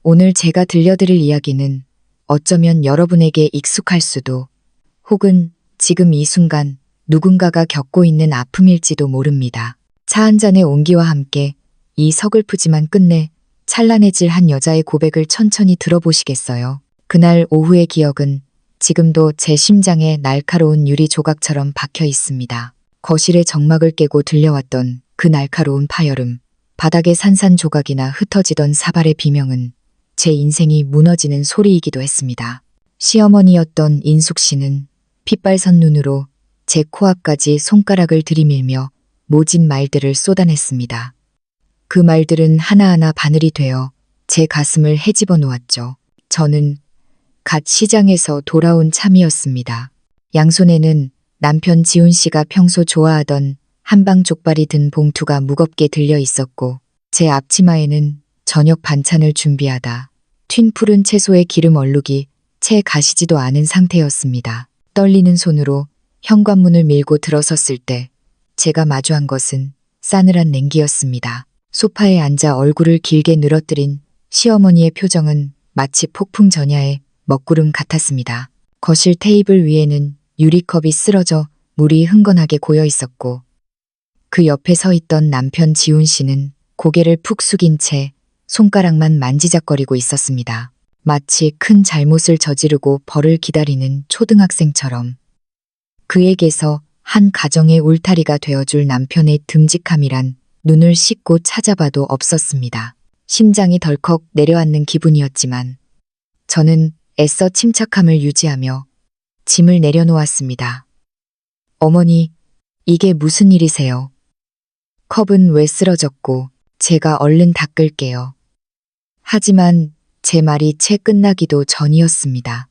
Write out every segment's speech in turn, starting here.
오늘 제가 들려드릴 이야기는 어쩌면 여러분에게 익숙할 수도 혹은 지금 이 순간 누군가가 겪고 있는 아픔일지도 모릅니다. 차 한 잔의 온기와 함께 이 서글프지만 끝내 찬란해질 한 여자의 고백을 천천히 들어보시겠어요? 그날 오후의 기억은 지금도 제 심장에 날카로운 유리 조각처럼 박혀 있습니다. 거실의 정막을 깨고 들려왔던 그 날카로운 파열음, 바닥의 산산조각이나 흩어지던 사발의 비명은 제 인생이 무너지는 소리이기도 했습니다. 시어머니였던 인숙 씨는 핏발선 눈으로 제 코앞까지 손가락을 들이밀며 모진 말들을 쏟아냈습니다. 그 말들은 하나하나 바늘이 되어 제 가슴을 헤집어 놓았죠. 저는 갓 시장에서 돌아온 참이었습니다. 양손에는 남편 지훈 씨가 평소 좋아하던 한방 족발이 든 봉투가 무겁게 들려 있었고 제 앞치마에는 저녁 반찬을 준비하다 튄 푸른 채소의 기름 얼룩이 채 가시지도 않은 상태였습니다. 떨리는 손으로 현관문을 밀고 들어섰을 때 제가 마주한 것은 싸늘한 냉기였습니다. 소파에 앉아 얼굴을 길게 늘어뜨린 시어머니의 표정은 마치 폭풍 전야의 먹구름 같았습니다. 거실 테이블 위에는 유리컵이 쓰러져 물이 흥건하게 고여 있었고 그 옆에 서 있던 남편 지훈 씨는 고개를 푹 숙인 채 손가락만 만지작거리고 있었습니다. 마치 큰 잘못을 저지르고 벌을 기다리는 초등학생처럼. 그에게서 한 가정의 울타리가 되어줄 남편의 듬직함이란 눈을 씻고 찾아봐도 없었습니다. 심장이 덜컥 내려앉는 기분이었지만 저는 애써 침착함을 유지하며 짐을 내려놓았습니다. 어머니, 이게 무슨 일이세요? 컵은 왜 쓰러졌고 제가 얼른 닦을게요. 하지만 제 말이 채 끝나기도 전이었습니다.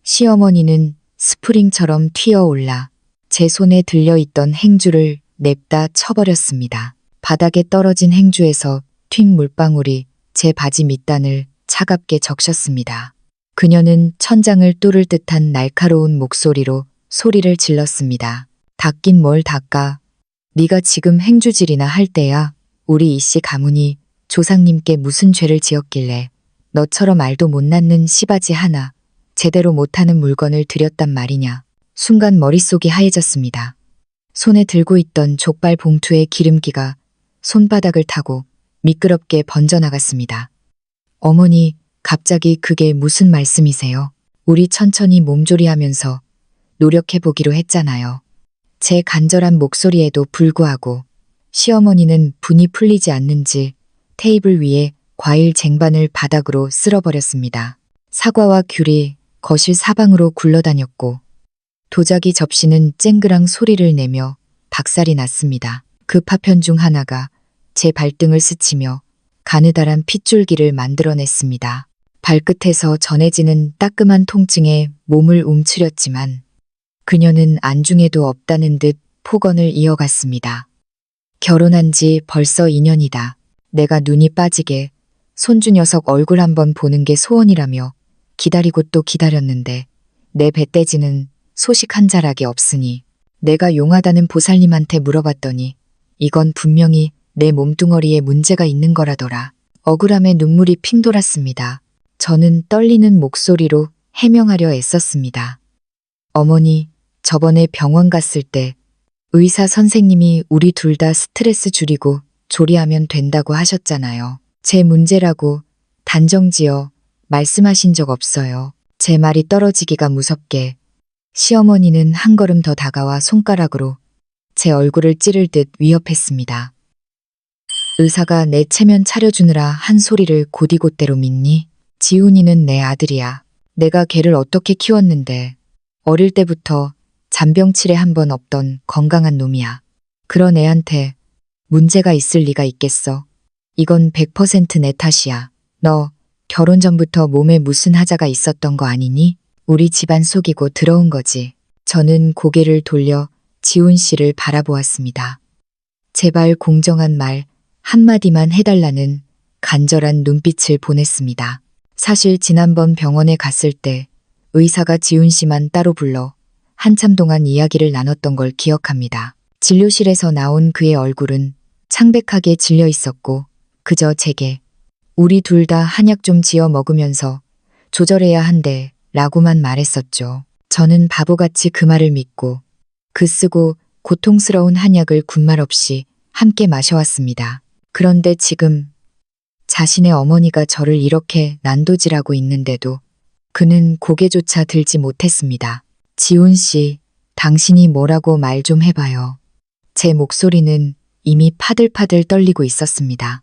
시어머니는 스프링처럼 튀어올라 제 손에 들려있던 행주를 냅다 쳐버렸습니다. 바닥에 떨어진 행주에서 튄 물방울이 제 바지 밑단을 차갑게 적셨습니다. 그녀는 천장을 뚫을 듯한 날카로운 목소리로 소리를 질렀습니다. 닦긴 뭘 닦아. 네가 지금 행주질이나 할 때야. 우리 이씨 가문이 조상님께 무슨 죄를 지었길래 너처럼 알도 못 낳는 씨바지 하나 제대로 못하는 물건을 들였단 말이냐. 순간 머릿속이 하얘졌습니다. 손에 들고 있던 족발 봉투의 기름기가 손바닥을 타고 미끄럽게 번져나갔습니다. 어머니, 갑자기 그게 무슨 말씀이세요? 우리 천천히 몸조리하면서 노력해보기로 했잖아요. 제 간절한 목소리에도 불구하고 시어머니는 분이 풀리지 않는지 테이블 위에 과일 쟁반을 바닥으로 쓸어버렸습니다. 사과와 귤이 거실 사방으로 굴러다녔고 도자기 접시는 쨍그랑 소리를 내며 박살이 났습니다. 그 파편 중 하나가 제 발등을 스치며 가느다란 핏줄기를 만들어냈습니다. 발끝에서 전해지는 따끔한 통증에 몸을 움츠렸지만 그녀는 안중에도 없다는 듯 폭언을 이어갔습니다. 결혼한 지 벌써 2년이다. 내가 눈이 빠지게 손주 녀석 얼굴 한번 보는 게 소원이라며 기다리고 또 기다렸는데 내 배떼지는 소식 한 자락이 없으니 내가 용하다는 보살님한테 물어봤더니 이건 분명히 내 몸뚱어리에 문제가 있는 거라더라. 억울함에 눈물이 핑 돌았습니다. 저는 떨리는 목소리로 해명하려 애썼습니다. 어머니, 저번에 병원 갔을 때 의사 선생님이 우리 둘 다 스트레스 줄이고 조리하면 된다고 하셨잖아요. 제 문제라고 단정지어 말씀하신 적 없어요. 제 말이 떨어지기가 무섭게 시어머니는 한 걸음 더 다가와 손가락으로 제 얼굴을 찌를 듯 위협했습니다. 의사가 내 체면 차려주느라 한 소리를 곧이곧대로 믿니? 지훈이는 내 아들이야. 내가 걔를 어떻게 키웠는데 어릴 때부터 잔병치레 한 번 없던 건강한 놈이야. 그런 애한테 문제가 있을 리가 있겠어. 이건 100% 내 탓이야. 너 결혼 전부터 몸에 무슨 하자가 있었던 거 아니니? 우리 집안 속이고 들어온 거지. 저는 고개를 돌려 지훈 씨를 바라보았습니다. 제발 공정한 말 한마디만 해달라는 간절한 눈빛을 보냈습니다. 사실 지난번 병원에 갔을 때 의사가 지훈 씨만 따로 불러 한참 동안 이야기를 나눴던 걸 기억합니다. 진료실에서 나온 그의 얼굴은 창백하게 질려 있었고 그저 제게 우리 둘 다 한약 좀 지어 먹으면서 조절해야 한대 라고만 말했었죠. 저는 바보같이 그 말을 믿고 그 쓰고 고통스러운 한약을 군말 없이 함께 마셔왔습니다. 그런데 지금 자신의 어머니가 저를 이렇게 난도질하고 있는데도 그는 고개조차 들지 못했습니다. 지훈 씨, 당신이 뭐라고 말 좀 해봐요. 제 목소리는 이미 파들파들 떨리고 있었습니다.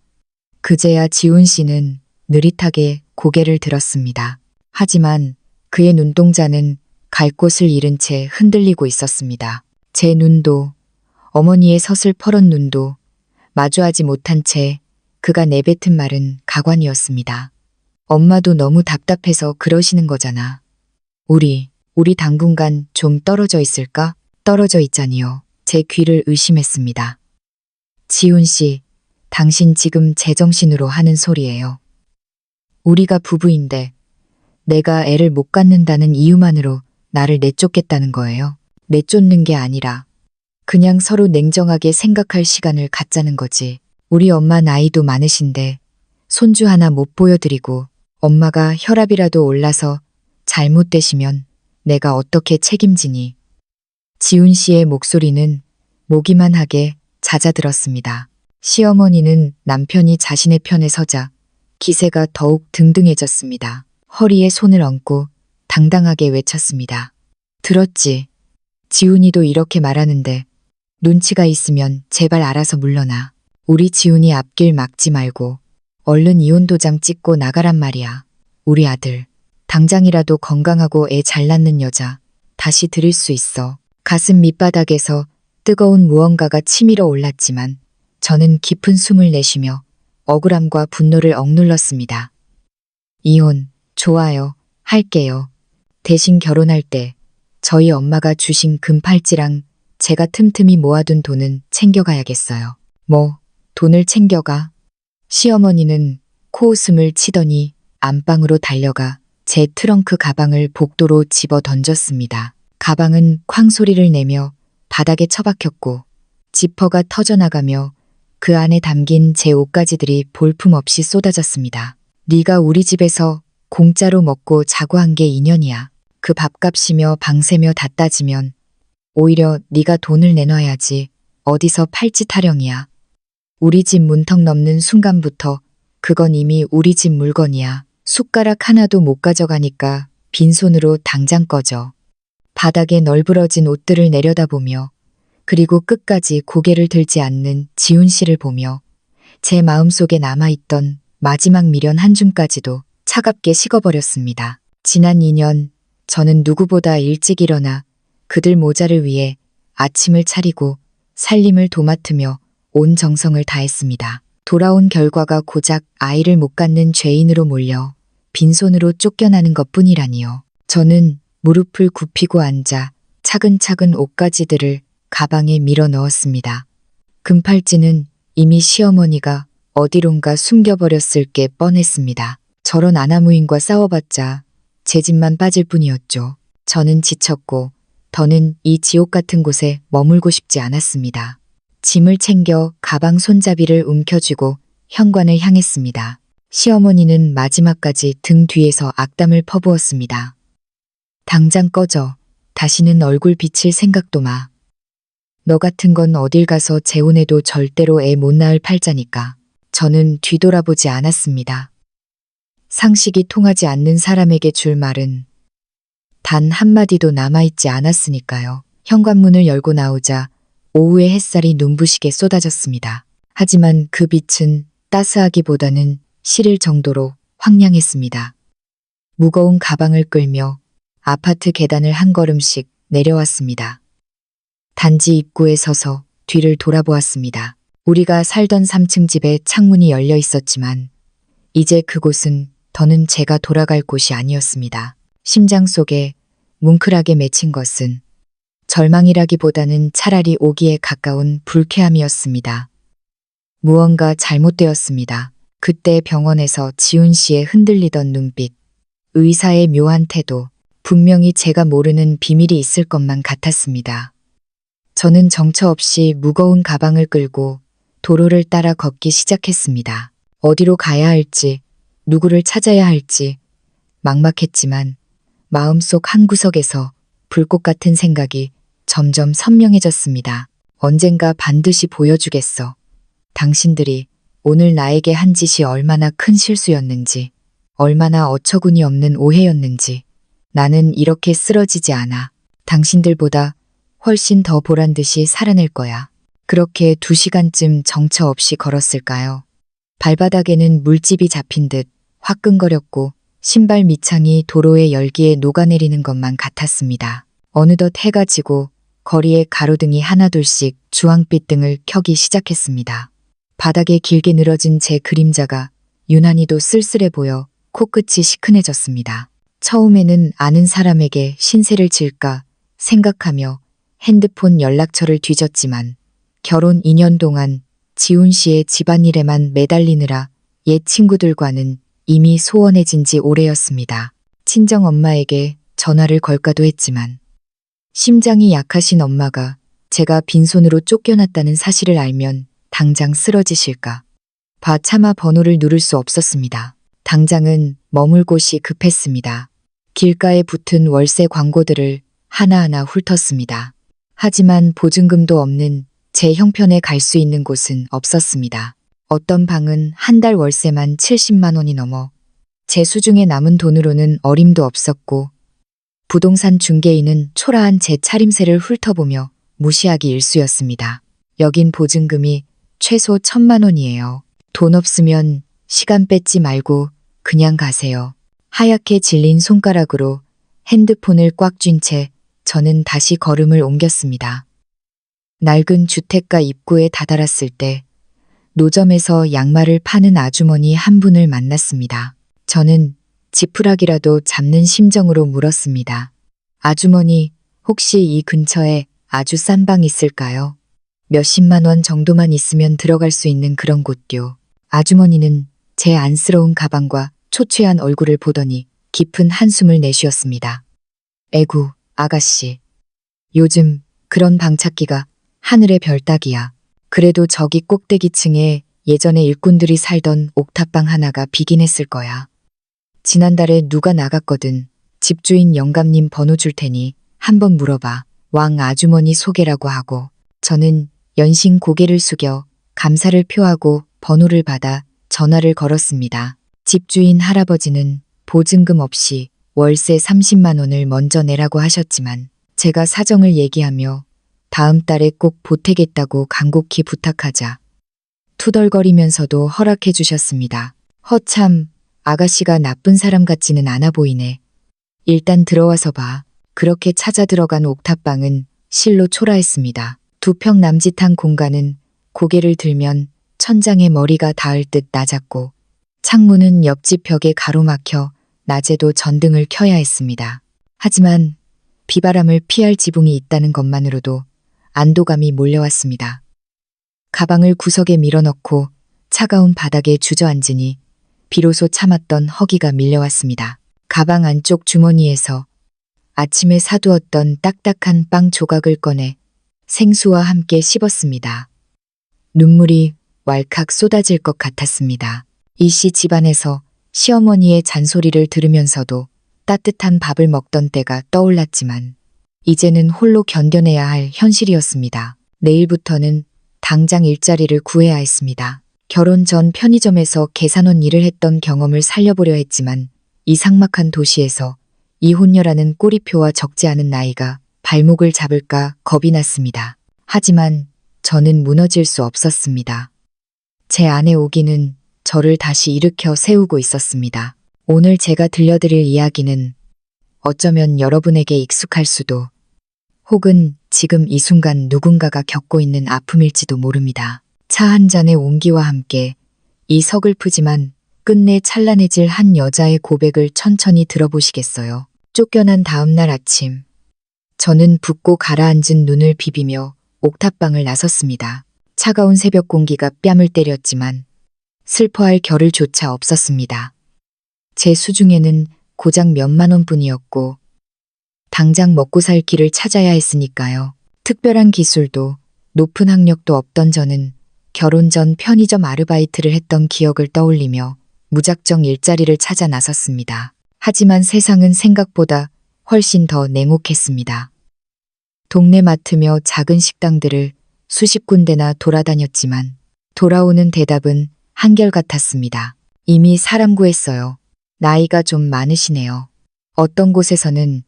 그제야 지훈 씨는 느릿하게 고개를 들었습니다. 하지만 그의 눈동자는 갈 곳을 잃은 채 흔들리고 있었습니다. 제 눈도 어머니의 서슬퍼런 눈도 마주하지 못한 채 그가 내뱉은 말은 가관이었습니다. 엄마도 너무 답답해서 그러시는 거잖아. 우리 당분간 좀 떨어져 있을까? 떨어져 있자니요. 제 귀를 의심했습니다. 지훈 씨, 당신 지금 제정신으로 하는 소리예요. 우리가 부부인데 내가 애를 못 갖는다는 이유만으로 나를 내쫓겠다는 거예요. 내쫓는 게 아니라 그냥 서로 냉정하게 생각할 시간을 갖자는 거지. 우리 엄마 나이도 많으신데 손주 하나 못 보여드리고 엄마가 혈압이라도 올라서 잘못되시면 내가 어떻게 책임지니. 지훈 씨의 목소리는 모기만 하게 잦아들었습니다. 시어머니는 남편이 자신의 편에 서자 기세가 더욱 등등해졌습니다. 허리에 손을 얹고 당당하게 외쳤습니다. 들었지? 지훈이도 이렇게 말하는데 눈치가 있으면 제발 알아서 물러나. 우리 지훈이 앞길 막지 말고 얼른 이혼 도장 찍고 나가란 말이야. 우리 아들, 당장이라도 건강하고 애 잘 낳는 여자 다시 들일 수 있어. 가슴 밑바닥에서 뜨거운 무언가가 치밀어 올랐지만 저는 깊은 숨을 내쉬며 억울함과 분노를 억눌렀습니다. 이혼, 좋아요, 할게요. 대신 결혼할 때 저희 엄마가 주신 금팔찌랑 제가 틈틈이 모아둔 돈은 챙겨가야겠어요. 뭐, 돈을 챙겨가? 시어머니는 코웃음을 치더니 안방으로 달려가 제 트렁크 가방을 복도로 집어 던졌습니다. 가방은 쾅 소리를 내며 바닥에 처박혔고 지퍼가 터져나가며 그 안에 담긴 제 옷가지들이 볼품없이 쏟아졌습니다. 네가 우리 집에서 공짜로 먹고 자고 한 게 인연이야. 그 밥값이며 방세며 다 따지면 오히려 네가 돈을 내놔야지. 어디서 팔찌 타령이야. 우리 집 문턱 넘는 순간부터 그건 이미 우리 집 물건이야. 숟가락 하나도 못 가져가니까 빈손으로 당장 꺼져. 바닥에 널브러진 옷들을 내려다보며 그리고 끝까지 고개를 들지 않는 지훈 씨를 보며 제 마음속에 남아있던 마지막 미련 한 줌까지도 차갑게 식어버렸습니다. 지난 2년 저는 누구보다 일찍 일어나 그들 모자를 위해 아침을 차리고 살림을 도맡으며 온 정성을 다했습니다. 돌아온 결과가 고작 아이를 못 갖는 죄인으로 몰려 빈손으로 쫓겨나는 것뿐이라니요. 저는 무릎을 굽히고 앉아 차근차근 옷가지들을 가방에 밀어 넣었습니다. 금팔찌는 이미 시어머니가 어디론가 숨겨버렸을 게 뻔했습니다. 저런 아나무인과 싸워봤자 제 집만 빠질 뿐이었죠. 저는 지쳤고 더는 이 지옥 같은 곳에 머물고 싶지 않았습니다. 짐을 챙겨 가방 손잡이를 움켜쥐고 현관을 향했습니다. 시어머니는 마지막까지 등 뒤에서 악담을 퍼부었습니다. 당장 꺼져. 다시는 얼굴 비칠 생각도 마. 너 같은 건 어딜 가서 재혼해도 절대로 애 못 낳을 팔자니까. 저는 뒤돌아보지 않았습니다. 상식이 통하지 않는 사람에게 줄 말은 단 한마디도 남아있지 않았으니까요. 현관문을 열고 나오자 오후의 햇살이 눈부시게 쏟아졌습니다. 하지만 그 빛은 따스하기보다는 시릴 정도로 황량했습니다. 무거운 가방을 끌며 아파트 계단을 한 걸음씩 내려왔습니다. 단지 입구에 서서 뒤를 돌아보았습니다. 우리가 살던 3층 집에 창문이 열려 있었지만 이제 그곳은 더는 제가 돌아갈 곳이 아니었습니다. 심장 속에 뭉클하게 맺힌 것은 절망이라기보다는 차라리 오기에 가까운 불쾌함이었습니다. 무언가 잘못되었습니다. 그때 병원에서 지훈 씨의 흔들리던 눈빛, 의사의 묘한 태도, 분명히 제가 모르는 비밀이 있을 것만 같았습니다. 저는 정처 없이 무거운 가방을 끌고 도로를 따라 걷기 시작했습니다. 어디로 가야 할지, 누구를 찾아야 할지 막막했지만 마음속 한구석에서 불꽃 같은 생각이 점점 선명해졌습니다. 언젠가 반드시 보여주겠어. 당신들이 오늘 나에게 한 짓이 얼마나 큰 실수였는지, 얼마나 어처구니 없는 오해였는지. 나는 이렇게 쓰러지지 않아. 당신들보다 훨씬 더 보란 듯이 살아낼 거야. 그렇게 2시간쯤 정처 없이 걸었을까요? 발바닥에는 물집이 잡힌 듯 화끈거렸고 신발 밑창이 도로의 열기에 녹아내리는 것만 같았습니다. 어느덧 해가 지고 거리에 가로등이 하나둘씩 주황빛 등을 켜기 시작했습니다. 바닥에 길게 늘어진 제 그림자가 유난히도 쓸쓸해 보여 코끝이 시큰해졌습니다. 처음에는 아는 사람에게 신세를 질까 생각하며 핸드폰 연락처를 뒤졌지만 결혼 2년 동안 지훈 씨의 집안일에만 매달리느라 옛 친구들과는 이미 소원해진 지 오래였습니다. 친정 엄마에게 전화를 걸까도 했지만 심장이 약하신 엄마가 제가 빈손으로 쫓겨났다는 사실을 알면 당장 쓰러지실까 봐 차마 번호를 누를 수 없었습니다. 당장은 머물 곳이 급했습니다. 길가에 붙은 월세 광고들을 하나하나 훑었습니다. 하지만 보증금도 없는 제 형편에 갈 수 있는 곳은 없었습니다. 어떤 방은 한 달 월세만 70만 원이 넘어 제 수중에 남은 돈으로는 어림도 없었고 부동산 중개인은 초라한 제 차림새를 훑어보며 무시하기 일쑤였습니다. 여긴 보증금이 최소 1,000만 원이에요. 돈 없으면 시간 뺏지 말고 그냥 가세요. 하얗게 질린 손가락으로 핸드폰을 꽉 쥔 채 저는 다시 걸음을 옮겼습니다. 낡은 주택가 입구에 다다랐을 때 노점에서 양말을 파는 아주머니 한 분을 만났습니다. 저는 지푸라기라도 잡는 심정으로 물었습니다. 아주머니, 혹시 이 근처에 아주 싼 방 있을까요? 몇십만 원 정도만 있으면 들어갈 수 있는 그런 곳요. 아주머니는 제 안쓰러운 가방과 초췌한 얼굴을 보더니 깊은 한숨을 내쉬었습니다. 에구, 아가씨. 요즘 그런 방 찾기가 하늘의 별 따기야. 그래도 저기 꼭대기층에 예전에 일꾼들이 살던 옥탑방 하나가 비긴 했을 거야. 지난달에 누가 나갔거든. 집주인 영감님 번호 줄 테니 한번 물어봐. 왕 아주머니 소개라고 하고. 저는 연신 고개를 숙여 감사를 표하고 번호를 받아 전화를 걸었습니다. 집주인 할아버지는 보증금 없이 월세 30만 원을 먼저 내라고 하셨지만 제가 사정을 얘기하며 다음 달에 꼭 보태겠다고 간곡히 부탁하자 투덜거리면서도 허락해 주셨습니다. 허참, 아가씨가 나쁜 사람 같지는 않아 보이네. 일단 들어와서 봐. 그렇게 찾아 들어간 옥탑방은 실로 초라했습니다. 2평 남짓한 공간은 고개를 들면 천장에 머리가 닿을 듯 낮았고 창문은 옆집 벽에 가로막혀 낮에도 전등을 켜야 했습니다. 하지만 비바람을 피할 지붕이 있다는 것만으로도 안도감이 몰려왔습니다. 가방을 구석에 밀어넣고 차가운 바닥에 주저앉으니 비로소 참았던 허기가 밀려왔습니다. 가방 안쪽 주머니에서 아침에 사두었던 딱딱한 빵 조각을 꺼내 생수와 함께 씹었습니다. 눈물이 왈칵 쏟아질 것 같았습니다. 이씨 집안에서 시어머니의 잔소리를 들으면서도 따뜻한 밥을 먹던 때가 떠올랐지만 이제는 홀로 견뎌내야 할 현실이었습니다. 내일부터는 당장 일자리를 구해야 했습니다. 결혼 전 편의점에서 계산원 일을 했던 경험을 살려보려 했지만 이 삭막한 도시에서 이혼녀라는 꼬리표와 적지 않은 나이가 발목을 잡을까 겁이 났습니다. 하지만 저는 무너질 수 없었습니다. 제 아내 오기는 저를 다시 일으켜 세우고 있었습니다. 오늘 제가 들려드릴 이야기는 어쩌면 여러분에게 익숙할 수도 혹은 지금 이 순간 누군가가 겪고 있는 아픔일지도 모릅니다. 차 한 잔의 온기와 함께 이 서글프지만 끝내 찬란해질 한 여자의 고백을 천천히 들어보시겠어요? 쫓겨난 다음 날 아침, 저는 붓고 가라앉은 눈을 비비며 옥탑방을 나섰습니다. 차가운 새벽 공기가 뺨을 때렸지만 슬퍼할 겨를조차 없었습니다. 제 수중에는 고작 몇만 원뿐이었고 당장 먹고 살 길을 찾아야 했으니까요. 특별한 기술도 높은 학력도 없던 저는 결혼 전 편의점 아르바이트를 했던 기억을 떠올리며 무작정 일자리를 찾아 나섰습니다. 하지만 세상은 생각보다 훨씬 더 냉혹했습니다. 동네 마트며 작은 식당들을 수십 군데나 돌아다녔지만 돌아오는 대답은 한결같았습니다. 이미 사람 구했어요. 나이가 좀 많으시네요. 어떤 곳에서는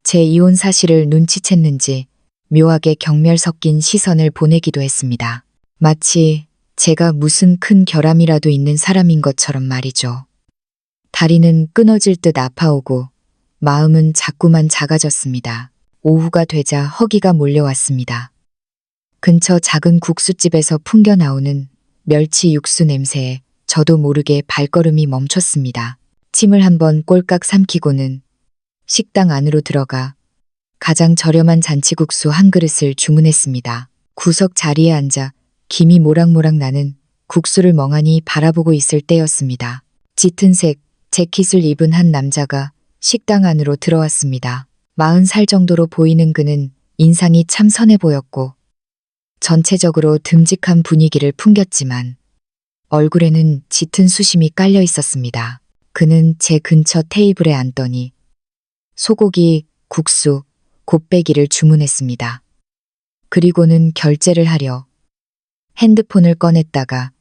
제 이혼 사실을 눈치챘는지 묘하게 경멸 섞인 시선을 보내기도 했습니다. 마치 제가 무슨 큰 결함이라도 있는 사람인 것처럼 말이죠. 다리는 끊어질 듯 아파오고 마음은 자꾸만 작아졌습니다. 오후가 되자 허기가 몰려왔습니다. 근처 작은 국수집에서 풍겨 나오는 멸치 육수 냄새에 저도 모르게 발걸음이 멈췄습니다. 침을 한번 꼴깍 삼키고는 식당 안으로 들어가 가장 저렴한 잔치국수 한 그릇을 주문했습니다. 구석 자리에 앉아 김이 모락모락 나는 국수를 멍하니 바라보고 있을 때였습니다. 짙은 색 재킷을 입은 한 남자가 식당 안으로 들어왔습니다. 40살 정도로 보이는 그는 인상이 참 선해 보였고 전체적으로 듬직한 분위기를 풍겼지만 얼굴에는 짙은 수심이 깔려 있었습니다. 그는 제 근처 테이블에 앉더니 소고기, 국수, 곱빼기를 주문했습니다. 그리고는 결제를 하려 핸드폰을 꺼냈다가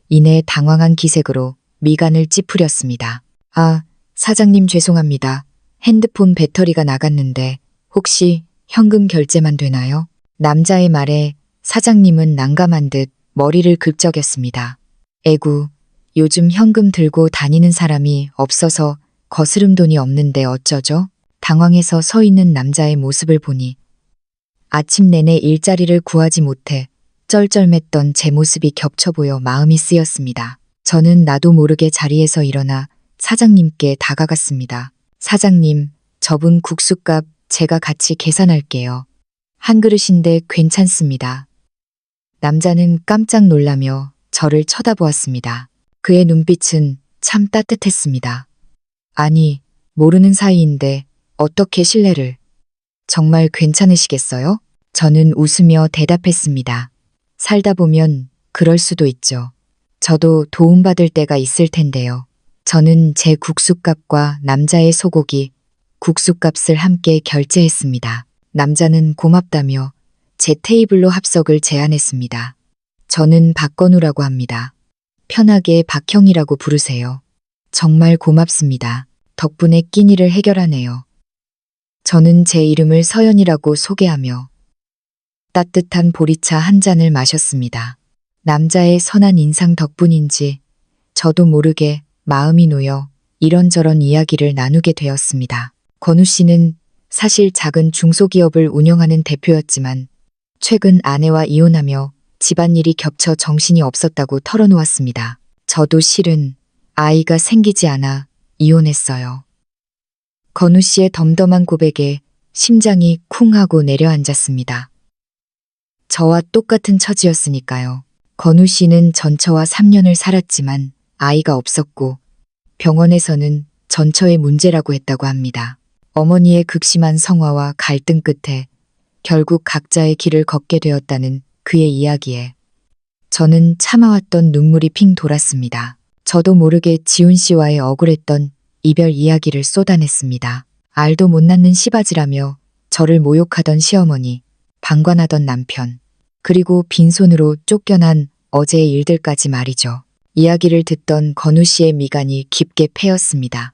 이내 당황한 기색으로 미간을 찌푸렸습니다. 아, 사장님 죄송합니다. 핸드폰 배터리가 나갔는데 혹시 현금 결제만 되나요? 남자의 말에 사장님은 난감한 듯 머리를 긁적였습니다. 에구, 요즘 현금 들고 다니는 사람이 없어서 거스름 돈이 없는데 어쩌죠? 당황해서 서 있는 남자의 모습을 보니 아침 내내 일자리를 구하지 못해 쩔쩔맸던 제 모습이 겹쳐 보여 마음이 쓰였습니다. 저는 나도 모르게 자리에서 일어나 사장님께 다가갔습니다. 사장님, 저분 국수값 제가 같이 계산할게요. 한 그릇인데 괜찮습니다. 남자는 깜짝 놀라며 저를 쳐다보았습니다. 그의 눈빛은 참 따뜻했습니다. 아니, 모르는 사이인데 어떻게 실례를. 정말 괜찮으시겠어요? 저는 웃으며 대답했습니다. 살다 보면 그럴 수도 있죠. 저도 도움받을 때가 있을 텐데요. 저는 제 국수값과 남자의 소고기, 국수값을 함께 결제했습니다. 남자는 고맙다며 제 테이블로 합석을 제안했습니다. 저는 박건우라고 합니다. 편하게 박형이라고 부르세요. 정말 고맙습니다. 덕분에 끼니를 해결하네요. 저는 제 이름을 서연이라고 소개하며 따뜻한 보리차 한 잔을 마셨습니다. 남자의 선한 인상 덕분인지 저도 모르게 마음이 놓여 이런저런 이야기를 나누게 되었습니다. 건우 씨는 사실 작은 중소기업을 운영하는 대표였지만 최근 아내와 이혼하며 집안일이 겹쳐 정신이 없었다고 털어놓았습니다. 저도 실은 아이가 생기지 않아 이혼했어요. 건우 씨의 덤덤한 고백에 심장이 쿵 하고 내려앉았습니다. 저와 똑같은 처지였으니까요. 건우 씨는 전처와 3년을 살았지만 아이가 없었고 병원에서는 전처의 문제라고 했다고 합니다. 어머니의 극심한 성화와 갈등 끝에 결국 각자의 길을 걷게 되었다는 그의 이야기에 저는 참아왔던 눈물이 핑 돌았습니다. 저도 모르게 지훈 씨와의 억울했던 이별 이야기를 쏟아냈습니다. 알도 못 낳는 시바지라며 저를 모욕하던 시어머니, 방관하던 남편, 그리고 빈손으로 쫓겨난 어제의 일들까지 말이죠. 이야기를 듣던 건우 씨의 미간이 깊게 패였습니다.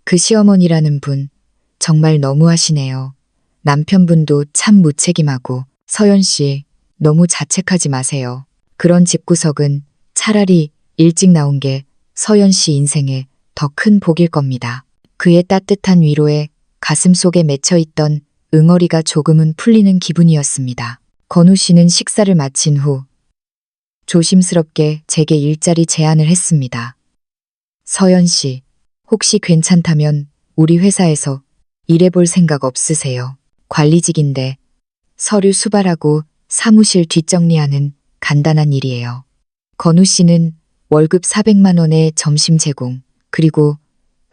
그 시어머니라는 분 정말 너무하시네요. 남편분도 참 무책임하고 서연 씨 너무 자책하지 마세요. 그런 집구석은 차라리 일찍 나온 게 서연 씨 인생에 더 큰 복일 겁니다. 그의 따뜻한 위로에 가슴 속에 맺혀있던 응어리가 조금은 풀리는 기분이었습니다. 건우 씨는 식사를 마친 후 조심스럽게 제게 일자리 제안을 했습니다. 서연 씨, 혹시 괜찮다면 우리 회사에서 일해볼 생각 없으세요? 관리직인데 서류 수발하고 사무실 뒷정리하는 간단한 일이에요. 건우 씨는 월급 400만 원의 점심 제공, 그리고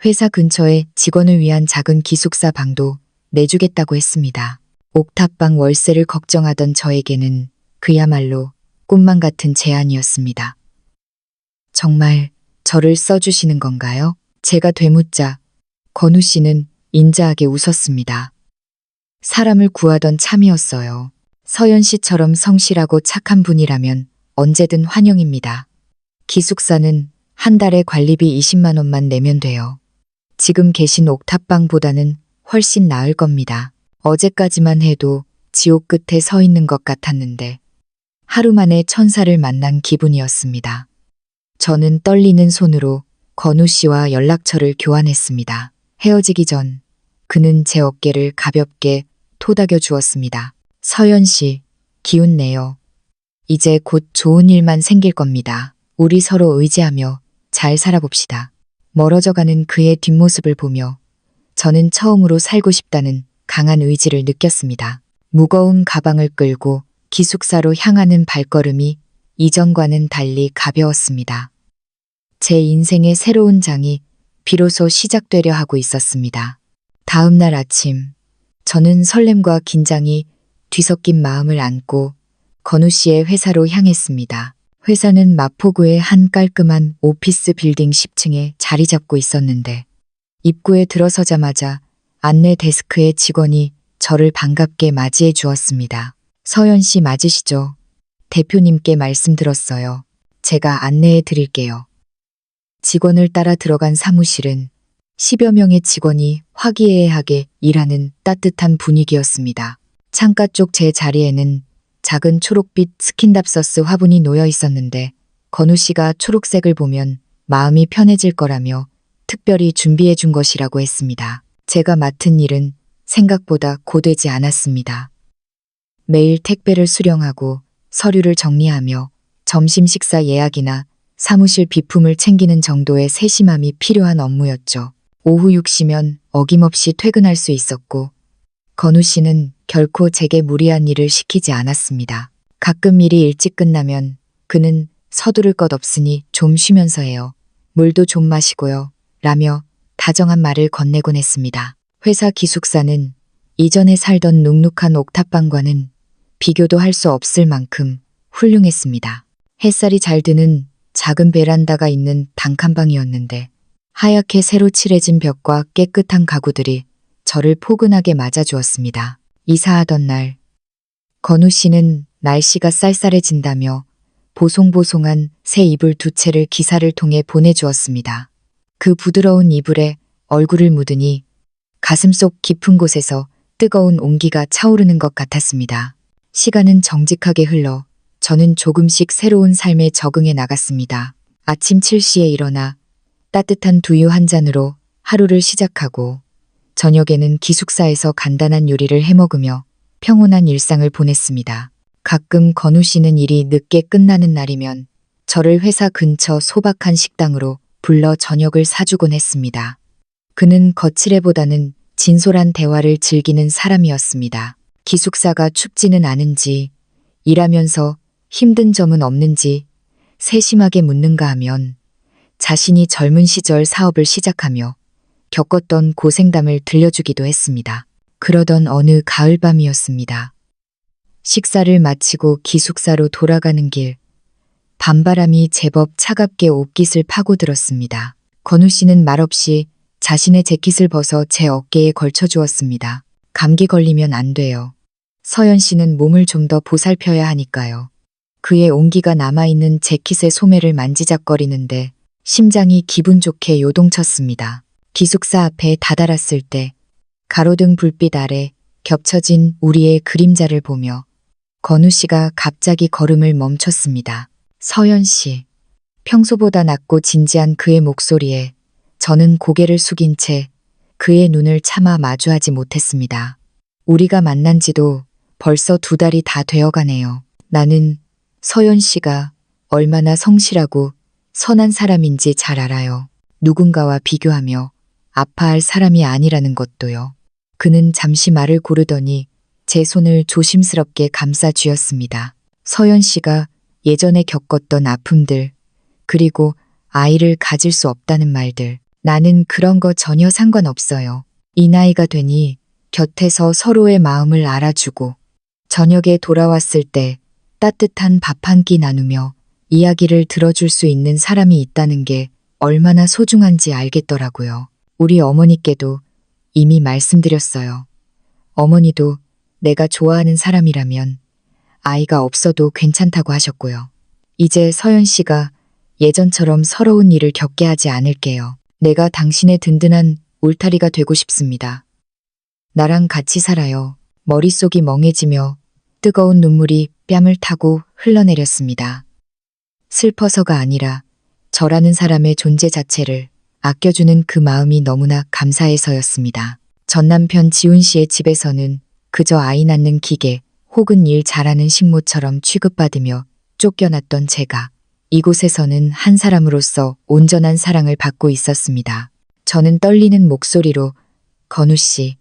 회사 근처에 직원을 위한 작은 기숙사 방도 내주겠다고 했습니다. 옥탑방 월세를 걱정하던 저에게는 그야말로 꿈만 같은 제안이었습니다. 정말 저를 써주시는 건가요? 제가 되묻자 건우 씨는 인자하게 웃었습니다. 사람을 구하던 참이었어요. 서연 씨처럼 성실하고 착한 분이라면 언제든 환영입니다. 기숙사는 한 달에 관리비 20만 원만 내면 돼요. 지금 계신 옥탑방보다는 훨씬 나을 겁니다. 어제까지만 해도 지옥 끝에 서 있는 것 같았는데 하루 만에 천사를 만난 기분이었습니다. 저는 떨리는 손으로 건우 씨와 연락처를 교환했습니다. 헤어지기 전 그는 제 어깨를 가볍게 토닥여 주었습니다. 서연 씨, 기운 내요. 이제 곧 좋은 일만 생길 겁니다. 우리 서로 의지하며 잘 살아봅시다. 멀어져가는 그의 뒷모습을 보며 저는 처음으로 살고 싶다는 강한 의지를 느꼈습니다. 무거운 가방을 끌고 기숙사로 향하는 발걸음이 이전과는 달리 가벼웠습니다. 제 인생의 새로운 장이 비로소 시작되려 하고 있었습니다. 다음 날 아침, 저는 설렘과 긴장이 뒤섞인 마음을 안고 건우 씨의 회사로 향했습니다. 회사는 마포구의 한 깔끔한 오피스 빌딩 10층에 자리 잡고 있었는데 입구에 들어서자마자 안내 데스크의 직원이 저를 반갑게 맞이해 주었습니다. 서연 씨 맞으시죠? 대표님께 말씀드렸어요. 제가 안내해 드릴게요. 직원을 따라 들어간 사무실은 10여 명의 직원이 화기애애하게 일하는 따뜻한 분위기였습니다. 창가 쪽 제 자리에는 작은 초록빛 스킨답서스 화분이 놓여 있었는데 건우 씨가 초록색을 보면 마음이 편해질 거라며 특별히 준비해 준 것이라고 했습니다. 제가 맡은 일은 생각보다 고되지 않았습니다. 매일 택배를 수령하고 서류를 정리하며 점심 식사 예약이나 사무실 비품을 챙기는 정도의 세심함이 필요한 업무였죠. 오후 6시면 어김없이 퇴근할 수 있었고 건우 씨는 결코 제게 무리한 일을 시키지 않았습니다. 가끔 일이 일찍 끝나면 그는 서두를 것 없으니 좀 쉬면서 해요. 물도 좀 마시고요. 라며 다정한 말을 건네곤 했습니다. 회사 기숙사는 이전에 살던 눅눅한 옥탑방과는 비교도 할 수 없을 만큼 훌륭했습니다. 햇살이 잘 드는 작은 베란다가 있는 단칸방이었는데 하얗게 새로 칠해진 벽과 깨끗한 가구들이 저를 포근하게 맞아주었습니다. 이사하던 날, 건우 씨는 날씨가 쌀쌀해진다며 보송보송한 새 이불 2채를 기사를 통해 보내주었습니다. 그 부드러운 이불에 얼굴을 묻으니 가슴속 깊은 곳에서 뜨거운 온기가 차오르는 것 같았습니다. 시간은 정직하게 흘러 저는 조금씩 새로운 삶에 적응해 나갔습니다. 아침 7시에 일어나 따뜻한 두유 한 잔으로 하루를 시작하고 저녁에는 기숙사에서 간단한 요리를 해먹으며 평온한 일상을 보냈습니다. 가끔 건우 씨는 일이 늦게 끝나는 날이면 저를 회사 근처 소박한 식당으로 불러 저녁을 사주곤 했습니다. 그는 거칠애보다는 진솔한 대화를 즐기는 사람이었습니다. 기숙사가 춥지는 않은지, 일하면서 힘든 점은 없는지 세심하게 묻는가 하면 자신이 젊은 시절 사업을 시작하며 겪었던 고생담을 들려주기도 했습니다. 그러던 어느 가을밤이었습니다. 식사를 마치고 기숙사로 돌아가는 길, 밤바람이 제법 차갑게 옷깃을 파고들었습니다. 건우 씨는 말없이 자신의 재킷을 벗어 제 어깨에 걸쳐주었습니다. 감기 걸리면 안 돼요. 서연 씨는 몸을 좀 더 보살펴야 하니까요. 그의 온기가 남아있는 재킷의 소매를 만지작거리는데 심장이 기분 좋게 요동쳤습니다. 기숙사 앞에 다다랐을 때 가로등 불빛 아래 겹쳐진 우리의 그림자를 보며 건우 씨가 갑자기 걸음을 멈췄습니다. 서연 씨. 평소보다 낮고 진지한 그의 목소리에 저는 고개를 숙인 채 그의 눈을 차마 마주하지 못했습니다. 우리가 만난 지도 벌써 2달이 다 되어가네요. 나는 서연 씨가 얼마나 성실하고 선한 사람인지 잘 알아요. 누군가와 비교하며 아파할 사람이 아니라는 것도요. 그는 잠시 말을 고르더니 제 손을 조심스럽게 감싸 쥐었습니다. 서연 씨가 예전에 겪었던 아픔들, 그리고 아이를 가질 수 없다는 말들, 나는 그런 거 전혀 상관없어요. 이 나이가 되니 곁에서 서로의 마음을 알아주고 저녁에 돌아왔을 때 따뜻한 밥 한 끼 나누며 이야기를 들어줄 수 있는 사람이 있다는 게 얼마나 소중한지 알겠더라고요. 우리 어머니께도 이미 말씀드렸어요. 어머니도 내가 좋아하는 사람이라면 아이가 없어도 괜찮다고 하셨고요. 이제 서연 씨가 예전처럼 서러운 일을 겪게 하지 않을게요. 내가 당신의 든든한 울타리가 되고 싶습니다. 나랑 같이 살아요. 머릿속이 멍해지며 뜨거운 눈물이 뺨을 타고 흘러내렸습니다. 슬퍼서가 아니라 저라는 사람의 존재 자체를 아껴주는 그 마음이 너무나 감사해서였습니다. 전 남편 지훈 씨의 집에서는 그저 아이 낳는 기계 혹은 일 잘하는 식모처럼 취급받으며 쫓겨났던 제가 이곳에서는 한 사람으로서 온전한 사랑을 받고 있었습니다. 저는 떨리는 목소리로 건우 씨,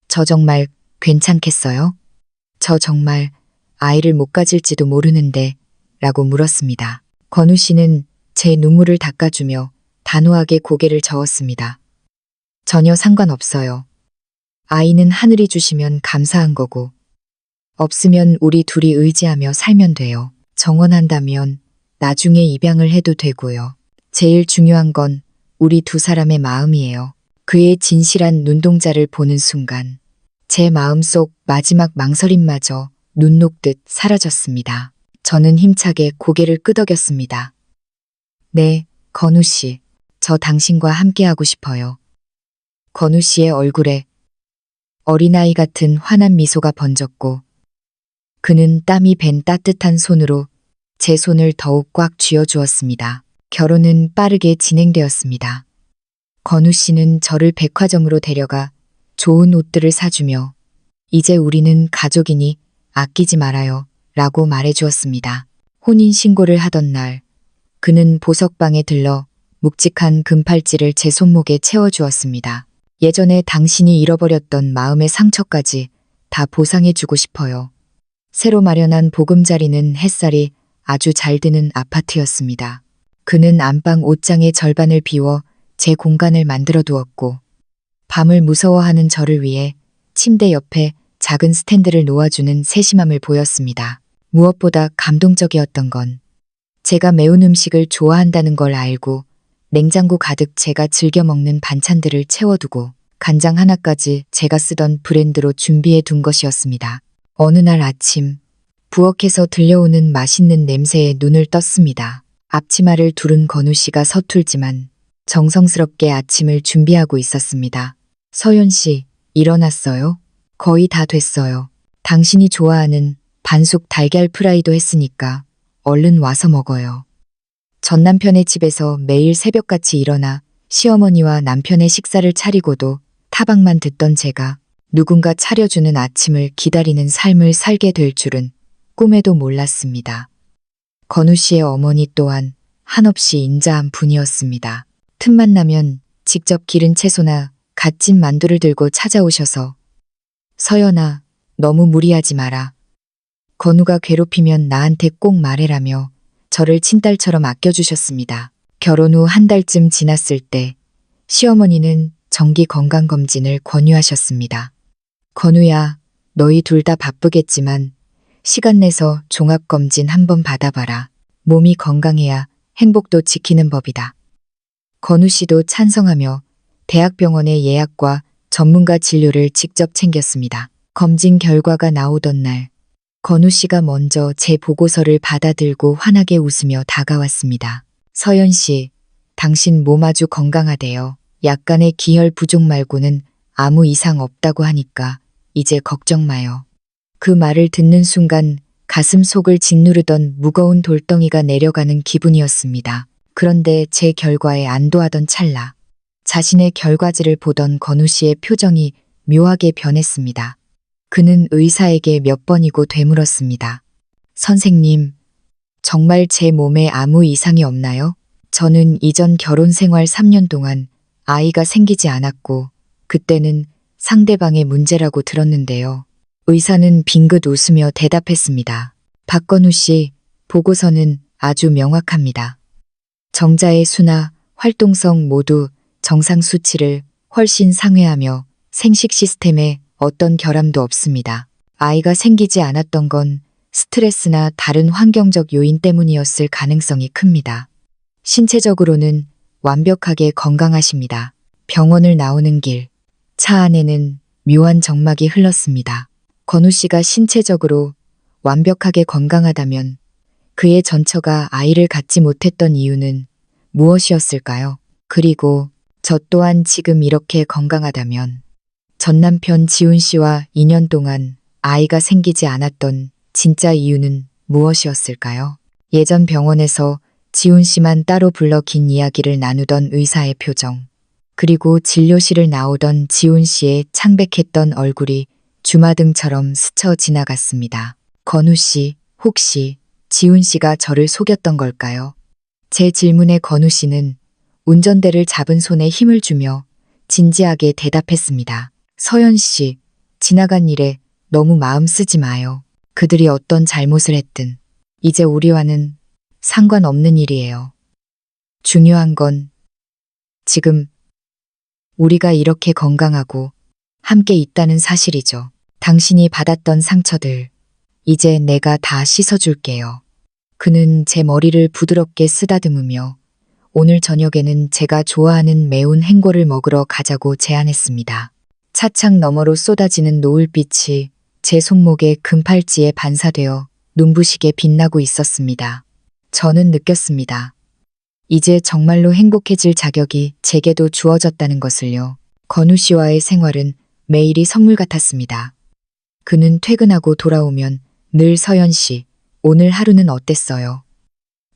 저 정말 괜찮겠어요? 저 정말 아이를 못 가질지도 모르는데 라고 물었습니다. 건우 씨는 제 눈물을 닦아주며 단호하게 고개를 저었습니다. 전혀 상관없어요. 아이는 하늘이 주시면 감사한 거고 없으면 우리 둘이 의지하며 살면 돼요. 정원한다면 나중에 입양을 해도 되고요. 제일 중요한 건 우리 두 사람의 마음이에요. 그의 진실한 눈동자를 보는 순간 제 마음속 마지막 망설임마저 눈 녹듯 사라졌습니다. 저는 힘차게 고개를 끄덕였습니다. 네, 건우 씨. 저 당신과 함께하고 싶어요. 건우 씨의 얼굴에 어린아이 같은 환한 미소가 번졌고 그는 땀이 밴 따뜻한 손으로 제 손을 더욱 꽉 쥐어주었습니다. 결혼은 빠르게 진행되었습니다. 건우 씨는 저를 백화점으로 데려가 좋은 옷들을 사주며 이제 우리는 가족이니 아끼지 말아요 라고 말해주었습니다. 혼인신고를 하던 날 그는 보석방에 들러 묵직한 금팔찌를 제 손목에 채워주었습니다. 예전에 당신이 잃어버렸던 마음의 상처까지 다 보상해주고 싶어요. 새로 마련한 보금자리는 햇살이 아주 잘 드는 아파트였습니다. 그는 안방 옷장의 절반을 비워 제 공간을 만들어 두었고 밤을 무서워하는 저를 위해 침대 옆에 작은 스탠드를 놓아주는 세심함을 보였습니다. 무엇보다 감동적이었던 건 제가 매운 음식을 좋아한다는 걸 알고 냉장고 가득 제가 즐겨 먹는 반찬들을 채워두고 간장 하나까지 제가 쓰던 브랜드로 준비해 둔 것이었습니다. 어느 날 아침 부엌에서 들려오는 맛있는 냄새에 눈을 떴습니다. 앞치마를 두른 건우 씨가 서툴지만 정성스럽게 아침을 준비하고 있었습니다. 서연 씨, 일어났어요? 거의 다 됐어요. 당신이 좋아하는 반숙 달걀 프라이도 했으니까 얼른 와서 먹어요. 전 남편의 집에서 매일 새벽같이 일어나 시어머니와 남편의 식사를 차리고도 타박만 듣던 제가 누군가 차려주는 아침을 기다리는 삶을 살게 될 줄은 꿈에도 몰랐습니다. 건우 씨의 어머니 또한 한없이 인자한 분이었습니다. 틈만 나면 직접 기른 채소나 갓 찐 만두를 들고 찾아오셔서 서연아, 너무 무리하지 마라. 건우가 괴롭히면 나한테 꼭 말해라며 저를 친딸처럼 아껴주셨습니다. 결혼 후 한 달쯤 지났을 때 시어머니는 정기 건강검진을 권유하셨습니다. 건우야, 너희 둘 다 바쁘겠지만 시간 내서 종합검진 한번 받아봐라. 몸이 건강해야 행복도 지키는 법이다. 건우 씨도 찬성하며 대학병원의 예약과 전문가 진료를 직접 챙겼습니다. 검진 결과가 나오던 날 건우 씨가 먼저 제 보고서를 받아들고 환하게 웃으며 다가왔습니다. 서연 씨, 당신 몸 아주 건강하대요. 약간의 기혈 부족 말고는 아무 이상 없다고 하니까 이제 걱정 마요. 그 말을 듣는 순간 가슴 속을 짓누르던 무거운 돌덩이가 내려가는 기분이었습니다. 그런데 제 결과에 안도하던 찰나 자신의 결과지를 보던 건우 씨의 표정이 묘하게 변했습니다. 그는 의사에게 몇 번이고 되물었습니다. 선생님, 정말 제 몸에 아무 이상이 없나요? 저는 이전 결혼 생활 3년 동안 아이가 생기지 않았고 그때는 상대방의 문제라고 들었는데요. 의사는 빙긋 웃으며 대답했습니다. 박건우 씨, 보고서는 아주 명확합니다. 정자의 수나 활동성 모두 정상 수치를 훨씬 상회하며 생식 시스템에 어떤 결함도 없습니다. 아이가 생기지 않았던 건 스트레스나 다른 환경적 요인 때문이었을 가능성이 큽니다. 신체적으로는 완벽하게 건강하십니다. 병원을 나오는 길, 차 안에는 묘한 정막이 흘렀습니다. 건우 씨가 신체적으로 완벽하게 건강하다면 그의 전처가 아이를 갖지 못했던 이유는 무엇이었을까요? 그리고 저 또한 지금 이렇게 건강하다면 전 남편 지훈 씨와 2년 동안 아이가 생기지 않았던 진짜 이유는 무엇이었을까요? 예전 병원에서 지훈 씨만 따로 불러 긴 이야기를 나누던 의사의 표정, 그리고 진료실을 나오던 지훈 씨의 창백했던 얼굴이 주마등처럼 스쳐 지나갔습니다. 건우 씨, 혹시 지훈 씨가 저를 속였던 걸까요? 제 질문에 건우 씨는 운전대를 잡은 손에 힘을 주며 진지하게 대답했습니다. 서연 씨, 지나간 일에 너무 마음 쓰지 마요. 그들이 어떤 잘못을 했든 이제 우리와는 상관없는 일이에요. 중요한 건 지금 우리가 이렇게 건강하고 함께 있다는 사실이죠. 당신이 받았던 상처들, 이제 내가 다 씻어줄게요. 그는 제 머리를 부드럽게 쓰다듬으며 오늘 저녁에는 제가 좋아하는 매운 행거를 먹으러 가자고 제안했습니다. 차창 너머로 쏟아지는 노을빛이 제 손목의 금팔찌에 반사되어 눈부시게 빛나고 있었습니다. 저는 느꼈습니다. 이제 정말로 행복해질 자격이 제게도 주어졌다는 것을요. 건우 씨와의 생활은 매일이 선물 같았습니다. 그는 퇴근하고 돌아오면 늘 서연 씨, 오늘 하루는 어땠어요?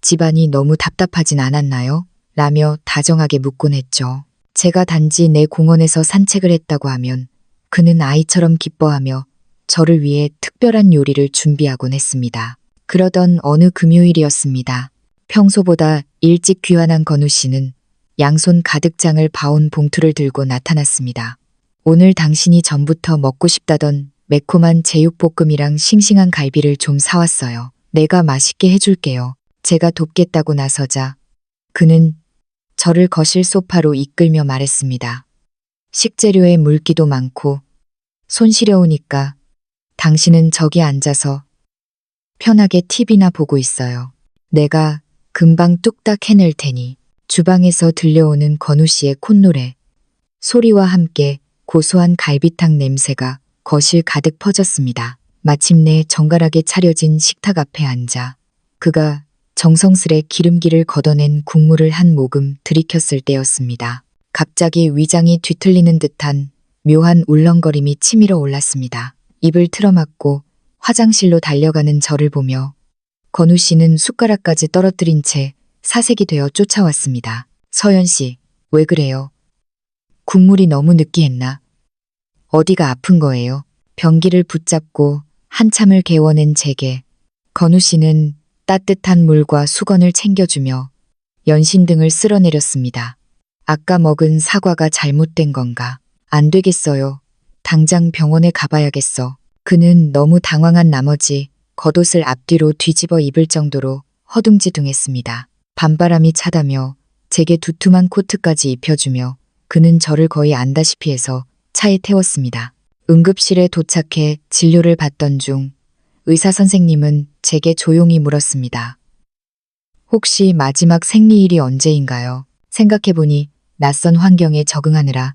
집안이 너무 답답하진 않았나요? 라며 다정하게 묻곤 했죠. 제가 단지 내 공원에서 산책을 했다고 하면 그는 아이처럼 기뻐하며 저를 위해 특별한 요리를 준비하곤 했습니다. 그러던 어느 금요일이었습니다. 평소보다 일찍 귀환한 건우 씨는 양손 가득 장을 봐온 봉투를 들고 나타났습니다. 오늘 당신이 전부터 먹고 싶다던 매콤한 제육볶음이랑 싱싱한 갈비를 좀 사왔어요. 내가 맛있게 해줄게요. 제가 돕겠다고 나서자 그는 저를 거실 소파로 이끌며 말했습니다. 식재료에 물기도 많고 손 시려우니까 당신은 저기 앉아서 편하게 TV나 보고 있어요. 내가 금방 뚝딱 해낼 테니. 주방에서 들려오는 건우 씨의 콧노래, 소리와 함께 고소한 갈비탕 냄새가 거실 가득 퍼졌습니다. 마침내 정갈하게 차려진 식탁 앞에 앉아 그가 정성스레 기름기를 걷어낸 국물을 한 모금 들이켰을 때였습니다. 갑자기 위장이 뒤틀리는 듯한 묘한 울렁거림이 치밀어 올랐습니다. 입을 틀어막고 화장실로 달려가는 저를 보며 건우 씨는 숟가락까지 떨어뜨린 채 사색이 되어 쫓아왔습니다. 서연 씨, 왜 그래요? 국물이 너무 느끼했나? 어디가 아픈 거예요? 변기를 붙잡고 한참을 개워낸 제게 건우 씨는 따뜻한 물과 수건을 챙겨주며 연신등을 쓸어내렸습니다. 아까 먹은 사과가 잘못된 건가? 안 되겠어요. 당장 병원에 가봐야겠어. 그는 너무 당황한 나머지 겉옷을 앞뒤로 뒤집어 입을 정도로 허둥지둥했습니다. 밤바람이 차다며 제게 두툼한 코트까지 입혀주며 그는 저를 거의 안다시피 해서 차에 태웠습니다. 응급실에 도착해 진료를 받던 중 의사 선생님은 제게 조용히 물었습니다. 혹시 마지막 생리일이 언제인가요? 생각해보니 낯선 환경에 적응하느라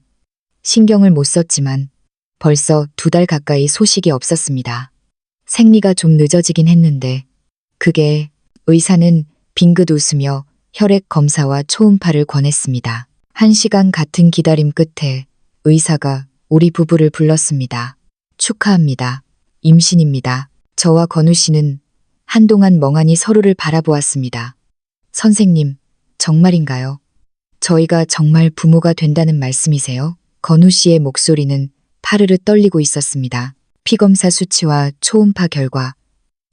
신경을 못 썼지만 벌써 2달 가까이 소식이 없었습니다. 생리가 좀 늦어지긴 했는데 그게 의사는 빙긋 웃으며 혈액 검사와 초음파를 권했습니다. 1시간 같은 기다림 끝에 의사가 우리 부부를 불렀습니다. 축하합니다. 임신입니다. 저와 건우 씨는 한동안 멍하니 서로를 바라보았습니다. 선생님, 정말인가요? 저희가 정말 부모가 된다는 말씀이세요? 건우 씨의 목소리는 파르르 떨리고 있었습니다. 피검사 수치와 초음파 결과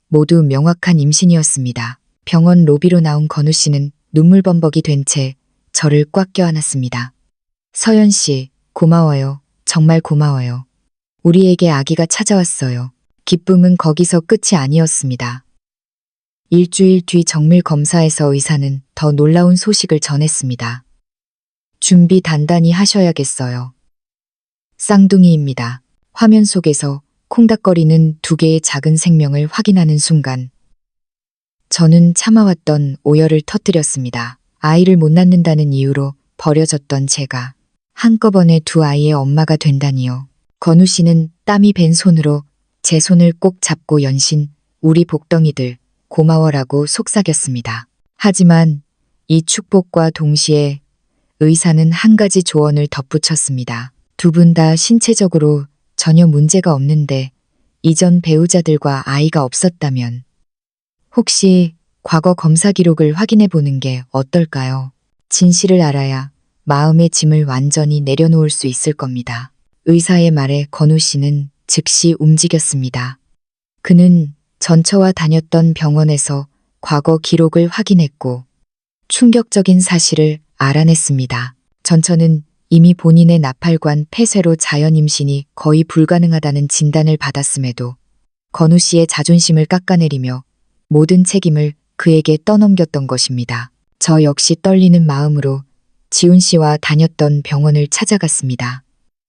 모두 명확한 임신이었습니다. 병원 로비로 나온 건우 씨는 눈물범벅이 된 채 저를 꽉 껴안았습니다. 서연 씨, 고마워요. 정말 고마워요. 우리에게 아기가 찾아왔어요. 기쁨은 거기서 끝이 아니었습니다. 일주일 뒤 정밀 검사에서 의사는 더 놀라운 소식을 전했습니다. 준비 단단히 하셔야겠어요. 쌍둥이입니다. 화면 속에서 콩닥거리는 두 개의 작은 생명을 확인하는 순간 저는 참아왔던 오열을 터뜨렸습니다. 아이를 못 낳는다는 이유로 버려졌던 제가 한꺼번에 두 아이의 엄마가 된다니요. 건우 씨는 땀이 밴 손으로 제 손을 꼭 잡고 연신 우리 복덩이들 고마워라고 속삭였습니다. 하지만 이 축복과 동시에 의사는 한 가지 조언을 덧붙였습니다. 두 분 다 신체적으로 전혀 문제가 없는데 이전 배우자들과 아이가 없었다면 혹시 과거 검사 기록을 확인해 보는 게 어떨까요? 진실을 알아야 마음의 짐을 완전히 내려놓을 수 있을 겁니다. 의사의 말에 건우 씨는 즉시 움직였습니다. 그는 전처와 다녔던 병원에서 과거 기록을 확인했고 충격적인 사실을 알아냈습니다. 전처는 이미 본인의 나팔관 폐쇄로 자연 임신이 거의 불가능하다는 진단을 받았음에도 건우 씨의 자존심을 깎아내리며 모든 책임을 그에게 떠넘겼던 것입니다. 저 역시 떨리는 마음으로 지훈 씨와 다녔던 병원을 찾아갔습니다.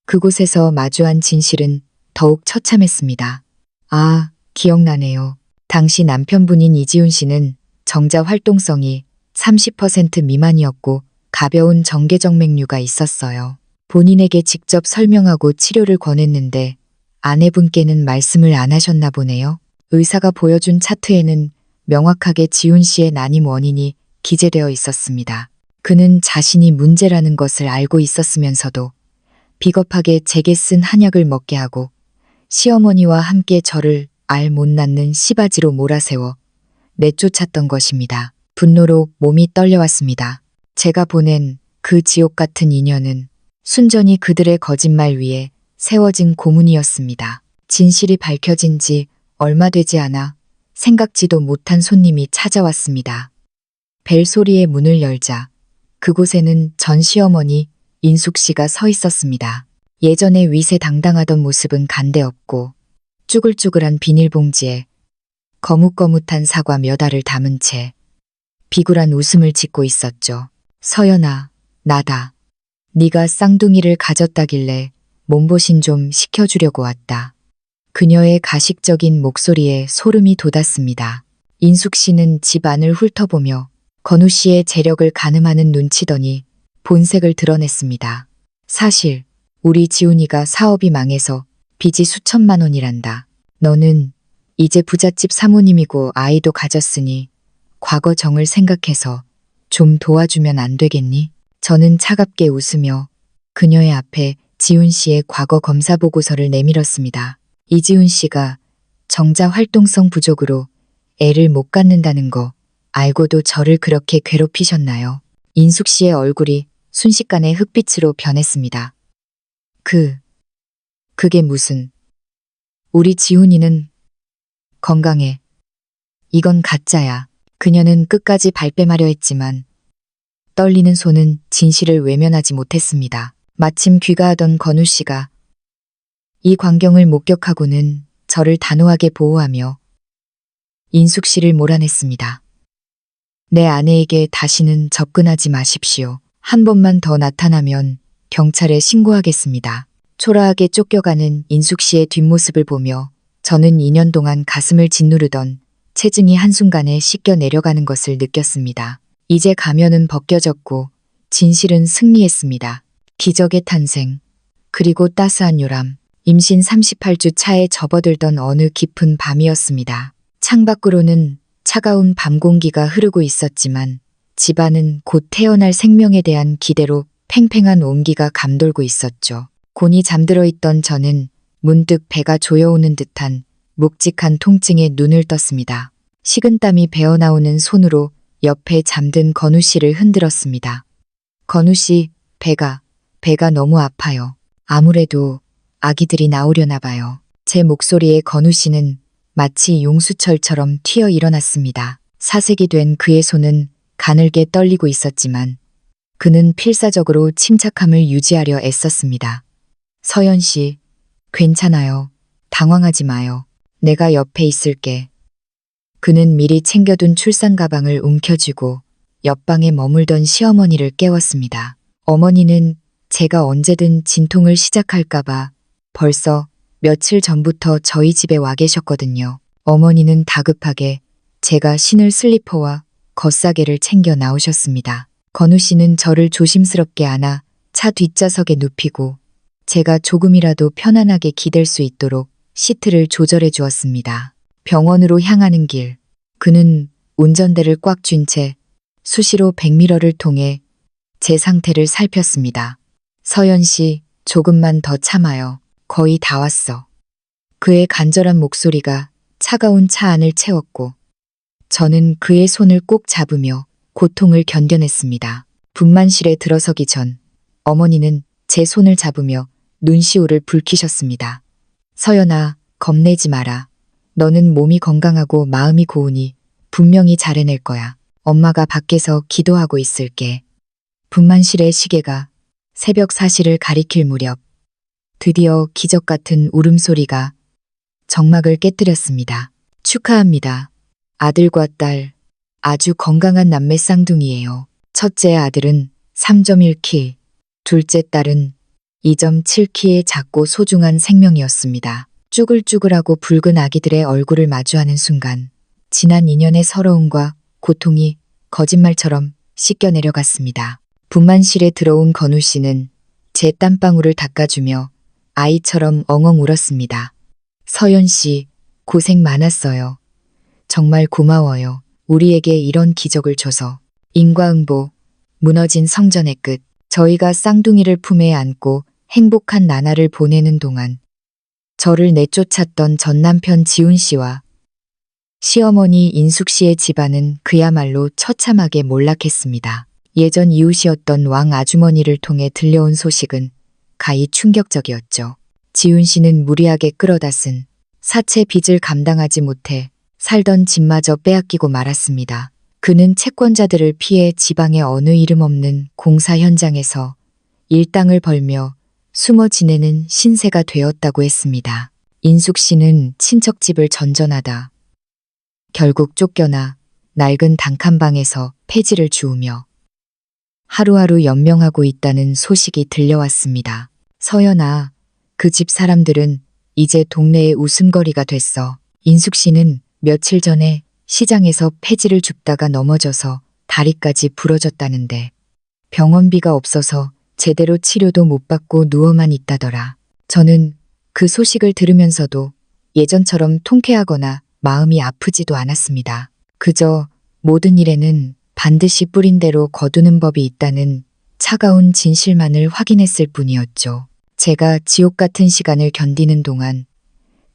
그곳에서 마주한 진실은 더욱 처참했습니다. 아, 기억나네요. 당시 남편분인 이지훈 씨는 정자 활동성이 30% 미만이었고 가벼운 정계정맥류가 있었어요. 본인에게 직접 설명하고 치료를 권했는데 아내분께는 말씀을 안 하셨나 보네요. 의사가 보여준 차트에는 명확하게 지훈 씨의 난임 원인이 기재되어 있었습니다. 그는 자신이 문제라는 것을 알고 있었으면서도 비겁하게 제게 쓴 한약을 먹게 하고 시어머니와 함께 저를 알 못 낳는 시바지로 몰아세워 내쫓았던 것입니다. 분노로 몸이 떨려왔습니다. 제가 보낸 그 지옥 같은 인연은 순전히 그들의 거짓말 위에 세워진 고문이었습니다. 진실이 밝혀진 지 얼마 되지 않아 생각지도 못한 손님이 찾아왔습니다. 벨소리에 문을 열자 그곳에는 전 시어머니 인숙 씨가 서 있었습니다. 예전에 위세당당하던 모습은 간데없고 쭈글쭈글한 비닐봉지에 거뭇거뭇한 사과 몇 알을 담은 채 비굴한 웃음을 짓고 있었죠. 서연아, 나다. 네가 쌍둥이를 가졌다길래 몸보신 좀 시켜주려고 왔다. 그녀의 가식적인 목소리에 소름이 돋았습니다. 인숙 씨는 집 안을 훑어보며 건우 씨의 재력을 가늠하는 눈치더니 본색을 드러냈습니다. 사실 우리 지훈이가 사업이 망해서 빚이 수천만 원이란다. 너는 이제 부잣집 사모님이고 아이도 가졌으니 과거 정을 생각해서 좀 도와주면 안 되겠니? 저는 차갑게 웃으며 그녀의 앞에 지훈 씨의 과거 검사 보고서를 내밀었습니다. 이지훈 씨가 정자 활동성 부족으로 애를 못 갖는다는 거 알고도 저를 그렇게 괴롭히셨나요? 인숙 씨의 얼굴이 순식간에 흑빛으로 변했습니다. 그게 무슨... 우리 지훈이는 건강해. 이건 가짜야. 그녀는 끝까지 발뺌하려 했지만 떨리는 손은 진실을 외면하지 못했습니다. 마침 귀가하던 건우 씨가 이 광경을 목격하고는 저를 단호하게 보호하며 인숙 씨를 몰아냈습니다. 내 아내에게 다시는 접근하지 마십시오. 한 번만 더 나타나면 경찰에 신고하겠습니다. 초라하게 쫓겨가는 인숙 씨의 뒷모습을 보며 저는 2년 동안 가슴을 짓누르던 체증이 한순간에 씻겨 내려가는 것을 느꼈습니다. 이제 가면은 벗겨졌고 진실은 승리했습니다. 기적의 탄생, 그리고 따스한 요람, 임신 38주 차에 접어들던 어느 깊은 밤이었습니다. 창밖으로는 차가운 밤 공기가 흐르고 있었지만 집안은 곧 태어날 생명에 대한 기대로 팽팽한 온기가 감돌고 있었죠. 곤히 잠들어 있던 저는 문득 배가 조여오는 듯한 묵직한 통증에 눈을 떴습니다. 식은땀이 배어나오는 손으로 옆에 잠든 건우 씨를 흔들었습니다. 건우 씨, 배가 너무 아파요. 아무래도 아기들이 나오려나 봐요. 제 목소리에 건우 씨는 마치 용수철처럼 튀어 일어났습니다. 사색이 된 그의 손은 가늘게 떨리고 있었지만 그는 필사적으로 침착함을 유지하려 애썼습니다. 서연 씨, 괜찮아요. 당황하지 마요. 내가 옆에 있을게. 그는 미리 챙겨둔 출산 가방을 움켜쥐고 옆방에 머물던 시어머니를 깨웠습니다. 어머니는 제가 언제든 진통을 시작할까봐 벌써 며칠 전부터 저희 집에 와 계셨거든요. 어머니는 다급하게 제가 신을 슬리퍼와 겉사개를 챙겨 나오셨습니다. 건우 씨는 저를 조심스럽게 안아 차 뒷좌석에 눕히고 제가 조금이라도 편안하게 기댈 수 있도록 시트를 조절해 주었습니다. 병원으로 향하는 길, 그는 운전대를 꽉 쥔 채 수시로 백미러를 통해 제 상태를 살폈습니다. 서연 씨, 조금만 더 참아요. 거의 다 왔어. 그의 간절한 목소리가 차가운 차 안을 채웠고 저는 그의 손을 꼭 잡으며 고통을 견뎌냈습니다. 분만실에 들어서기 전 어머니는 제 손을 잡으며 눈시울을 붉히셨습니다. 서연아, 겁내지 마라. 너는 몸이 건강하고 마음이 고우니 분명히 잘 해낼 거야. 엄마가 밖에서 기도하고 있을게. 분만실의 시계가 새벽 4시를 가리킬 무렵 드디어 기적 같은 울음소리가 정막을 깨뜨렸습니다. 축하합니다. 아들과 딸, 아주 건강한 남매 쌍둥이에요. 첫째 아들은 3.1키, 둘째 딸은 2.7키의 작고 소중한 생명이었습니다. 쭈글쭈글하고 붉은 아기들의 얼굴을 마주하는 순간 지난 2년의 서러움과 고통이 거짓말처럼 씻겨 내려갔습니다. 분만실에 들어온 건우 씨는 제 땀방울을 닦아주며 아이처럼 엉엉 울었습니다. 서연 씨, 고생 많았어요. 정말 고마워요. 우리에게 이런 기적을 줘서. 인과응보, 무너진 성전의 끝. 저희가 쌍둥이를 품에 안고 행복한 나날을 보내는 동안 저를 내쫓았던 전남편 지훈 씨와 시어머니 인숙 씨의 집안은 그야말로 처참하게 몰락했습니다. 예전 이웃이었던 왕 아주머니를 통해 들려온 소식은 가히 충격적이었죠. 지훈 씨는 무리하게 끌어다 쓴 사채 빚을 감당하지 못해 살던 집마저 빼앗기고 말았습니다. 그는 채권자들을 피해 지방의 어느 이름 없는 공사 현장에서 일당을 벌며 숨어 지내는 신세가 되었다고 했습니다. 인숙 씨는 친척집을 전전하다 결국 쫓겨나 낡은 단칸방에서 폐지를 주우며 하루하루 연명하고 있다는 소식이 들려왔습니다. 서연아, 그 집 사람들은 이제 동네의 웃음거리가 됐어. 인숙 씨는 며칠 전에 시장에서 폐지를 줍다가 넘어져서 다리까지 부러졌다는데 병원비가 없어서 제대로 치료도 못 받고 누워만 있다더라. 저는 그 소식을 들으면서도 예전처럼 통쾌하거나 마음이 아프지도 않았습니다. 그저 모든 일에는 반드시 뿌린 대로 거두는 법이 있다는 차가운 진실만을 확인했을 뿐이었죠. 제가 지옥 같은 시간을 견디는 동안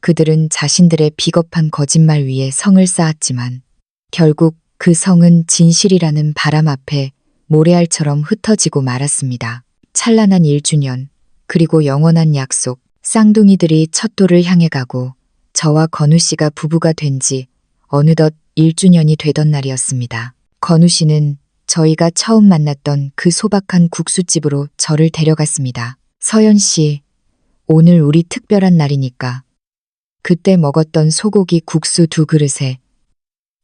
그들은 자신들의 비겁한 거짓말 위에 성을 쌓았지만 결국 그 성은 진실이라는 바람 앞에 모래알처럼 흩어지고 말았습니다. 찬란한 1주년, 그리고 영원한 약속, 쌍둥이들이 첫 돌을 향해 가고 저와 건우 씨가 부부가 된 지 어느덧 1주년이 되던 날이었습니다. 건우 씨는 저희가 처음 만났던 그 소박한 국수집으로 저를 데려갔습니다. 서연 씨, 오늘 우리 특별한 날이니까 그때 먹었던 소고기 국수 2그릇에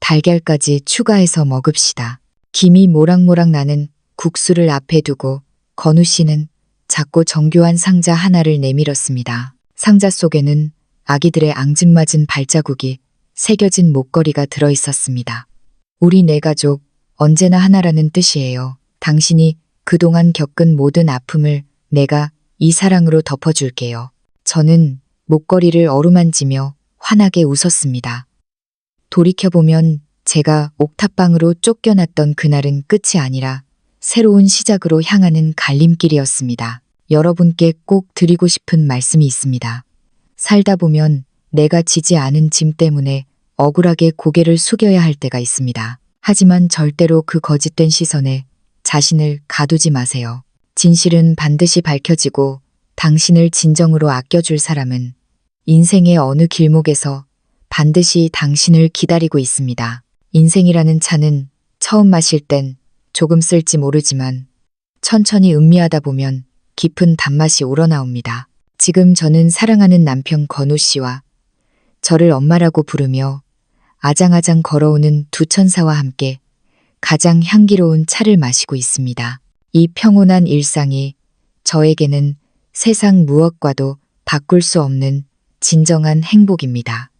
달걀까지 추가해서 먹읍시다. 김이 모락모락 나는 국수를 앞에 두고 건우 씨는 작고 정교한 상자 하나를 내밀었습니다. 상자 속에는 아기들의 앙증맞은 발자국이 새겨진 목걸이가 들어있었습니다. 우리 네 가족 언제나 하나라는 뜻이에요. 당신이 그동안 겪은 모든 아픔을 내가 이 사랑으로 덮어줄게요. 저는 목걸이를 어루만지며 환하게 웃었습니다. 돌이켜보면 제가 옥탑방으로 쫓겨났던 그날은 끝이 아니라 새로운 시작으로 향하는 갈림길이었습니다. 여러분께 꼭 드리고 싶은 말씀이 있습니다. 살다 보면 내가 지지 않은 짐 때문에 억울하게 고개를 숙여야 할 때가 있습니다. 하지만 절대로 그 거짓된 시선에 자신을 가두지 마세요. 진실은 반드시 밝혀지고 당신을 진정으로 아껴줄 사람은 인생의 어느 길목에서 반드시 당신을 기다리고 있습니다. 인생이라는 차는 처음 마실 땐 조금 쓸지 모르지만 천천히 음미하다 보면 깊은 단맛이 우러나옵니다. 지금 저는 사랑하는 남편 건우 씨와 저를 엄마라고 부르며 아장아장 걸어오는 두 천사와 함께 가장 향기로운 차를 마시고 있습니다. 이 평온한 일상이 저에게는 세상 무엇과도 바꿀 수 없는 진정한 행복입니다.